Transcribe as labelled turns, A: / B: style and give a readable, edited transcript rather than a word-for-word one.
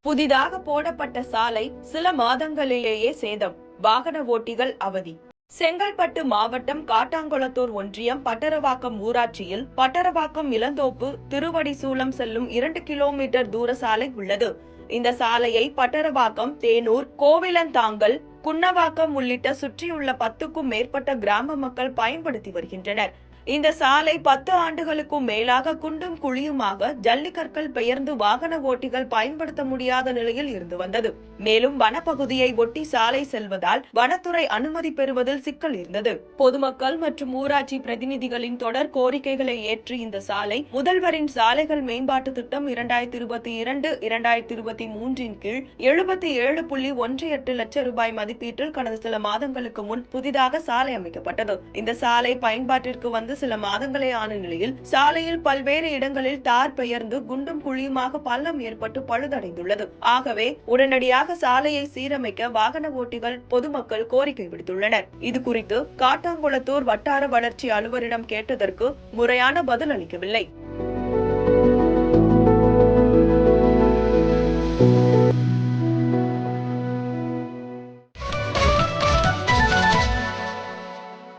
A: புதிதாக போடப்பட்ட சாலை சில மாதங்களிலேயே சேதம், வாகன ஓட்டிகள் அவதி. செங்கல்பட்டு மாவட்டம் காட்டாங்குளத்தூர் ஒன்றியம் பட்டரவாக்கம் ஊராட்சியில் பட்டரவாக்கம் இளந்தோப்பு திருவடிசூலம் செல்லும் 2 கிலோமீட்டர் தூர சாலை உள்ளது. இந்த சாலையை பட்டரவாக்கம், தேனூர், கோவிலந்தாங்கல், குன்னவாக்கம் உள்ளிட்ட சுற்றியுள்ள 10க்கும் மேற்பட்ட கிராம மக்கள் பயன்படுத்தி வருகின்றனர். இந்த சாலை 10 ஆண்டுகளுக்கும் மேலாக குண்டும் குழியுமாக ஜல்லிக்கற்கள் பெயர்ந்து வாகன ஓட்டிகள் பயன்படுத்த முடியாத நிலையில் இருந்து வந்தது. மேலும் வனப்பகுதியை ஒட்டி சாலை செல்வதால் வனத்துறை அனுமதி பெறுவதில் சிக்கல் இருந்தது. பொதுமக்கள் மற்றும் ஊராட்சி பிரதிநிதிகளின் தொடர் கோரிக்கைகளை ஏற்று இந்த சாலை முதல்வரின் சாலைகள் மேம்பாட்டு திட்டம் 2022-2023 கீழ் 77.18 லட்சம் ரூபாய் மதிப்பீட்டில் கடந்த சில மாதங்களுக்கு முன் புதிதாக சாலை அமைக்கப்பட்டது. இந்த சாலை பயன்பாட்டிற்கு வந்து சில மாதங்களே ஆன நிலையில் சாலையில் பல்வேறு இடங்களில் தார் பெயர்ந்து குண்டும் குழியுமாக பள்ளம் ஏற்பட்டு பழுதடைந்துள்ளது. ஆகவே உடனடியாக சாலையை சீரமைக்க வாகன ஓட்டிகள், பொதுமக்கள் கோரிக்கை விடுத்துள்ளனர். இது குறித்து காட்டாங்குளத்தூர் வட்டார வளர்ச்சி அலுவலரிடம் கேட்டதற்கு முறையான பதில் அளிக்கவில்லை.